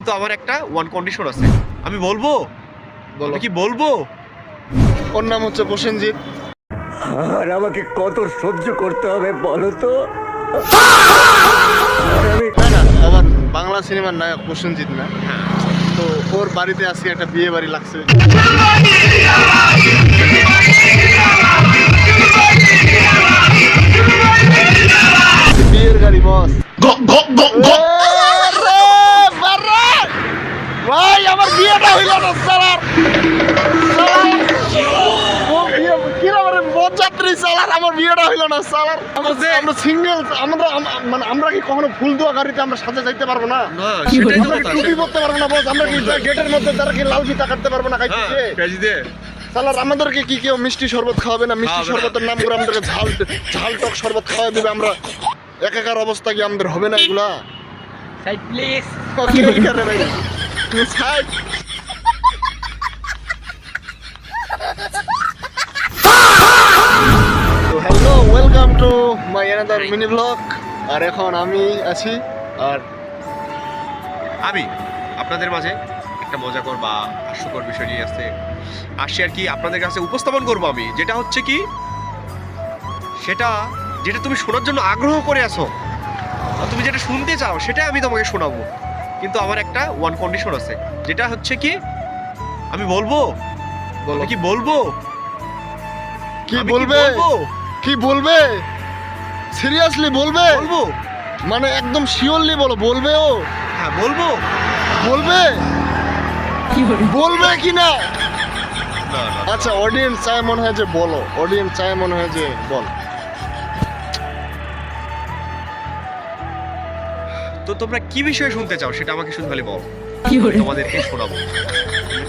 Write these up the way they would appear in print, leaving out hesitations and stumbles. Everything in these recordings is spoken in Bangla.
কিন্তু আমার একটা ওয়ান কন্ডিশন আছে। আমি বলবো, কি বলবো? ওর নাম হচ্ছে প্রসেনজিৎ। আর আমাকে কত সহ্য করতে হবে বলো তো। না আবার বাংলা সিনেমার নায়ক প্রসেনজিৎ না। তো ওর বাড়িতে আজকে একটা বিয়ে বাড়ি লাগছে। বিয়ের গাড়ি বস। ভাই আমার বিয়েটা হইল না সালার। আমার বিয়েটা হইল না সালার। আমরা সিঙ্গেল, আমরা কি কখনো ফুল দেওয়া গাড়িতে আমরা সাথে যাইতে পারবো না? টুপি পরতে পারবো না বস? আমরা কি গেটের মধ্যে তারা কি লাল ফিতা কাটতে পারবো না? সালার আমাদেরকে কি কেউ মিষ্টি শরবত খাওয়াবে না? মিষ্টি শরবতের নাম করে আমাদেরকে ঝাল টক শরবত খাওয়া দিবে। আমরা একাকার অবস্থা কি আমাদের হবে না এগুলা? Side please. Side. Hello, welcome to my another mini blog. আর এখন আমি আছি আর আমি আপনাদের মাঝে একটা মজাকর বা হাস্যকর বিষয় নিয়ে আসছি আর কি আপনাদের কাছে উপস্থাপন করবো আমি। যেটা হচ্ছে কি, যেটা তুমি শোনার জন্য আগ্রহ করে আসো, তুমি যেটা শুনতে চাও সেটাই আমি তোমাকে শোনাবো। কিন্তু আমার একটা ওয়ান কন্ডিশন আছে। যেটা হচ্ছে কি, আমি বলবো, কি বলবো? কি বলবে? কি বলবে? সিরিয়াসলি বলবে? বলবো মানে একদম শিওরলি বলো, বলবে ও? হ্যাঁ বলবো। বলবে? বলবে কি না? না আচ্ছা, অডিয়েন্স চায় মনে হয় যে বলো, অডিয়েন্স চায় মনে হয় যে বল। তো তোমরা কি বিষয়ে শুনতে চাও সেটা আমাকে শুধু খালি বল, তোমাদেরকে শোনাবো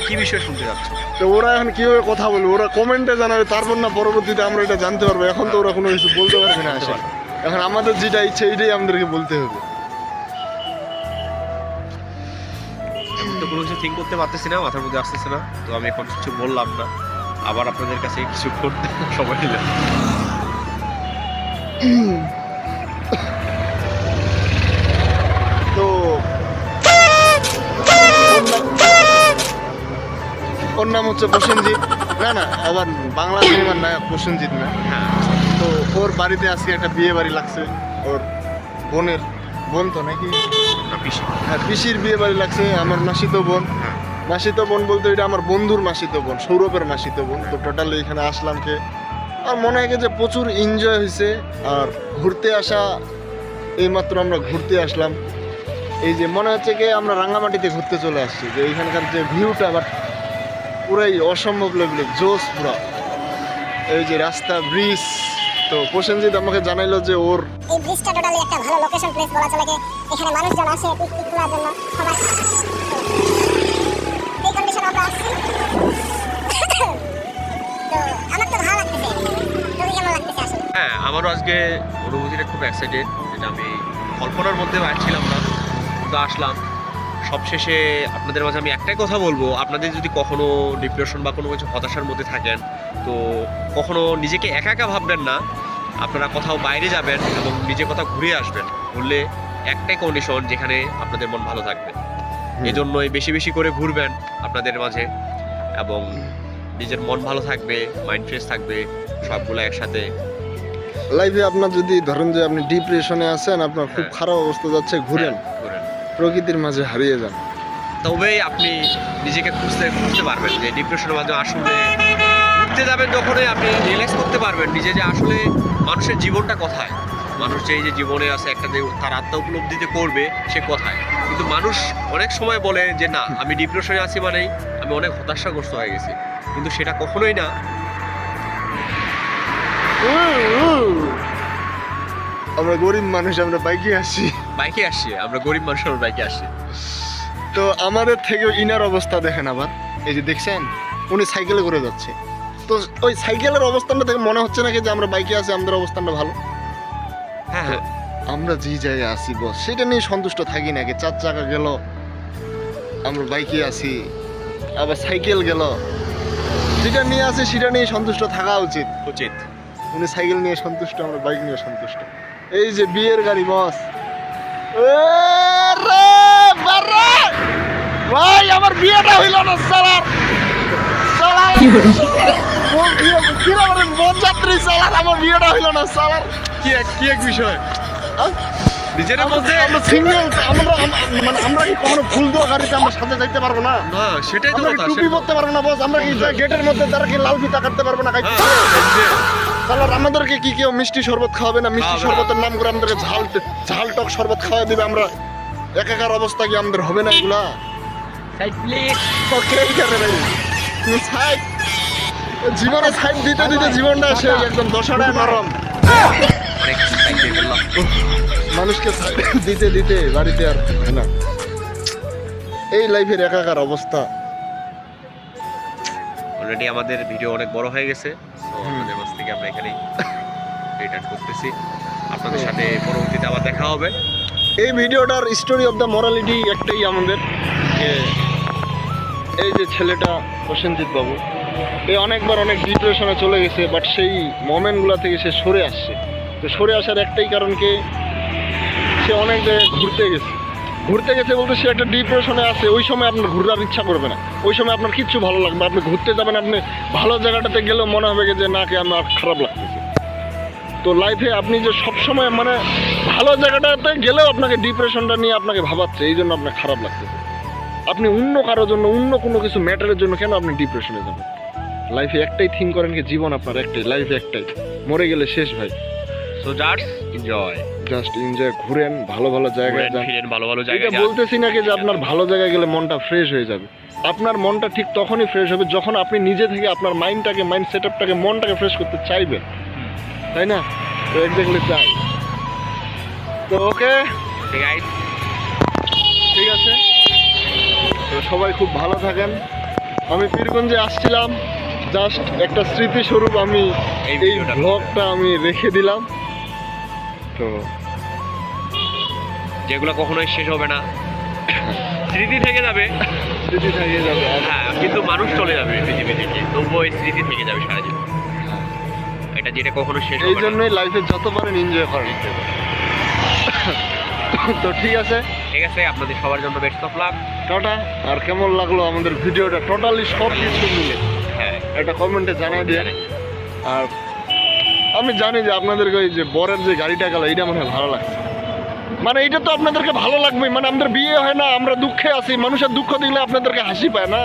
কি বিষয়ে শুনতে যাচ্ছ। তো ওরা এখন কিভাবে কথা বলবে? ওরা কমেন্টে জানাবে, তারপর না পরবর্তীতে আমরা এটা জানতে পারবো। এখন তো ওরা কোনো কিছু বলতে পারবে না। আসলে এখন আমাদের যেটা ইচ্ছে এটাই আমাদেরকে বলতে হবে। এখন তো কোনো কিছু থিঙ্ক করতে পারতেছি না, মাথার মধ্যে আসতেছে না। তো আমি এখন কিছু বললাম না, আবার আপনাদের কাছে কিছু করতে সময় নিলাম। তো ওর নাম হচ্ছে প্রসেনজিৎ। না আবার বাংলা সিনেমার নায়ক প্রসেনজিৎ না। তো ওর বাড়িতে আজকে একটা বিয়ে বাড়ি লাগছে। ওর বোন তো নাকি? হ্যাঁ, পিসির বিয়ে বাড়ি লাগছে। আমার মাসিতো বোন। মাসিতো বোন বলতে এটা আমার বন্ধুর মাসিতো বোন, সৌরভের মাসিতো বোন। তো টোটালি এখানে আসলাম কে আর মনে হয় যে প্রচুর এনজয় হয়েছে। আর ঘুরতে আসা, এইমাত্র আমরা ঘুরতে আসলাম। এই যে মনে হচ্ছে কি আমরা রাঙ্গামাটিতে ঘুরতে চলে আসছি। যে এইখানকার যে ভিউটা বাট পুরাই অসম্ভব লেভেলের, জোস পুরা। এই যে রাস্তা, ব্রিজ। তো প্রসেনজিৎ আমাকে জানাইলো যে ওর এই ব্রিজটা টোটালি একটা ভালো লোকেশন প্লেস বলা চলে। এখানে মানুষজন আসে পিকনিক করার জন্য। সবাই এই কন্ডিশনে আমরা আসছি। তো আমার তো ভালো লাগতেছে। তুমি কেমন লাগতেছে আসলে? হ্যাঁ, আমারও আজকে অনুভূতিটা খুব এক্সাইটেড, যেটা আমি কল্পনার মধ্যে আসছিলাম না, কিন্তু আসলাম। সবশেষে আপনাদের মাঝে আমি একটাই কথা বলবো, আপনাদের যদি কখনো ডিপ্রেশন বা কোনো কিছু হতাশার মধ্যে থাকেন, তো কখনো নিজেকে একা একা ভাববেন না। আপনারা কোথাও বাইরে যাবেন এবং নিজে কোথাও ঘুরে আসবেন, ঘুরলে একটাই কন্ডিশন, যেখানে আপনাদের মন ভালো থাকবে। এজন্যই বেশি বেশি করে ঘুরবেন আপনাদের মাঝে, এবং নিজের মন ভালো থাকবে, মাইন্ড ফ্রেশ থাকবে, সবগুলো একসাথে। লাইফে আপনার যদি ধরেন যে আপনি ডিপ্রেশনে আছেন, আপনার খুব খারাপ অবস্থা যাচ্ছে, ঘুরেন, প্রকৃতির মাঝে হারিয়ে যান। তবেই আপনি নিজেকে খুঁজতে পারবেন যে ডিপ্রেশনের মাঝে আসলে ঘুরতে যাবেন, যখনই আপনি রিল্যাক্স করতে পারবেন নিজে, যে আসলে মানুষের জীবনটা কোথায়, মানুষ যে এই যে জীবনে আছে একটা যে তার আত্মা উপলব্ধিতে করবে সে কোথায়। কিন্তু মানুষ অনেক সময় বলে যে না, আমি ডিপ্রেশনে আছি মানেই আমি অনেক হতাশাগ্রস্ত হয়ে গেছি, কিন্তু সেটা কখনোই না। আমরা গরিব মানুষ, আমরা বাইকে আসি। আমরা গরিব মানুষ, আমরা বাইকে আসি। তো আমাদের থেকেও ইনার অবস্থা দেখেন। আবার এই যে দেখছেন, উনি সাইকেলে করে যাচ্ছে। তো ওই সাইকেলের অবস্থানটা দেখে মনে হচ্ছে নাকি যে আমরা বাইকে আছি, আমাদের অবস্থানটা ভালো? হ্যাঁ, আমরা যে জায়গায় আসি বস, সেটা নিয়ে সন্তুষ্ট থাকি নাকি? 4 চাকা গেল, আমরা বাইকে আসি, আবার সাইকেল গেল, যেটা নিয়ে আসি সেটা নিয়ে সন্তুষ্ট থাকা উচিত। উনি সাইকেল নিয়ে সন্তুষ্ট, আমরা বাইক নিয়ে সন্তুষ্ট। এই যে বিয়ের গাড়ি বস। বিয়েটা হইল না সালার সালার বরযাত্রী সালার আমার বিয়েটা হইল না সালার কি এক বিষয় নিজের মধ্যে আমরা সিঙ্গেল মানে আমরা কি কখনো ফুল দেওয়া গাড়িতে আমরা সাথে যাইতে পারবো না না সেটাই তো আমরা কি কথা টুপি পরতে পারবো না বস আমরা কি গেটের মধ্যে তারা কি লাল ফিতা কাটতে পারবো না গাইতে সালার আমাদেরকে কি কেউ মিষ্টি শরবত খাওয়াবে না মিষ্টি খাওয়াবে না। শরবতের নাম করে আমাদেরকে ঝাল টক শরবত খাওয়া দিবে আমরা একাকার অবস্থা কি আমাদের হবে না এগুলা সাইড প্লিজ ওকে করে ভাই সাইড জীবনে সাইড দিতে দিতে জীবনটা সে একদম দশাড়ায় নরম অনেক সাইড দিয়ে ফেললাম। মানুষকে সাইড দিতে দিতে বাড়িতে আর হয় না এই লাইফের একাকার অবস্থা অলরেডি আমাদের ভিডিও অনেক বড় হয়ে গেছে তো আপনাদের কাছ থেকে আমরা এখানেই রিটার্ন করতেছি আপনাদের সাথে পরবর্তীতে আবার দেখা হবে এই ভিডিওটার স্টোরি অফ দ্য মোরালিটি একটাই আমাদের যে এই যে ছেলেটা প্রসেনজিৎ বাবু এ অনেকবার অনেক ডিপ্রেশনে চলে গেছে বাট সেই মোমেন্টগুলো থেকে সে সরে আসছে তো সরে আসার একটাই কারণ কি সে অনেক জায়গায় ঘুরতে গেছে বলতে সে একটা ডিপ্রেশনে আছে ওই সময় আপনার ঘুরার ইচ্ছা করবে না ওই সময় আপনার কিচ্ছু ভালো লাগবে না। আপনি ঘুরতে যাবেন আপনি ভালো জায়গাটাতে গেলেও মনে হবে যে না কি আমার খারাপ লাগতেছে তো লাইফে আপনি যে সবসময় মানে ভালো জায়গাটাতে গেলেও আপনাকে ডিপ্রেশনটা নিয়ে আপনাকে ভাবাচ্ছে এই জন্য আপনার খারাপ লাগতেছে আপনি অন্য কারোর জন্য অন্য কোনো কিছু ম্যাটারের জন্য কেন আপনি ডিপ্রেশনে যাবেন লাইফে একটাই থিঙ্ক করেন কি জীবন আপনার একটাই লাইফে একটাই মরে গেলে শেষ ভাই so just enjoy just enjoy ঘুরেন ভালো ভালো জায়গায় যান ফিরেন ভালো ভালো এটা জায়গায় যান। বলতেছি না কি যে আপনার ভালো জায়গায় গেলে মনটা ফ্রেশ হয়ে যাবে আপনার মনটা ঠিক তখনই ফ্রেশ হবে যখন আপনি নিজে থেকে আপনার মাইন্ড সেট আপটাকে মনটাকে ফ্রেশ করতে চাইবেন তাই না তো এক্স্যাক্টলি চাই তো ওকে ঠিক আছে ঠিক আছে তো সবাই খুব ভালো থাকেন আমি পীরগঞ্জে আসছিলাম জাস্ট একটা স্মৃতিস্বরূপ আমি এই এই ভিডিওটা। ব্লগটা আমি রেখে দিলাম তো যেগুলো কখনোই শেষ হবে না স্মৃতি থেকে যাবে স্মৃতি থাকিয়ে যাবে আর হ্যাঁ কিন্তু মানুষ চলে যাবে পৃথিবী থেকে তবুও এই স্মৃতি থেকে যাবে সারা জীবন এটা যেটা কখনো শেষ এই হবে না জন্যই লাইফে যত পারেন এনজয় করেন তো ঠিক আছে ঠিক আছে আপনাদের সবার জন্য বেস্ট অফ লাক টাটা আর কেমন লাগলো আমাদের ভিডিওটা টোটালি সব কিছু মিলে হ্যাঁ একটা কমেন্টে জানাই দিয়ে আর আমি জানি যে আপনাদেরকে ওই যে বরের যে গাড়িটা গেল এইটা মনে হয় ভালো লাগছে মানে এইটা তো আপনাদেরকে ভালো লাগবে মানে আমাদের বিয়ে হয় না আমরা দুঃখে আছি মানুষের দুঃখ দেখলে আপনাদেরকে হাসি পায় না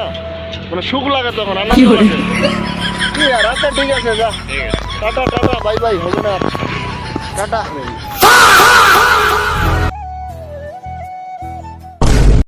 মানে সুখ লাগে তখন আনন্দ লাগে কি আর আচ্ছা ঠিক আছে যা ঠিক আছে টাটা টাটা বাই বাই হবে না টাটা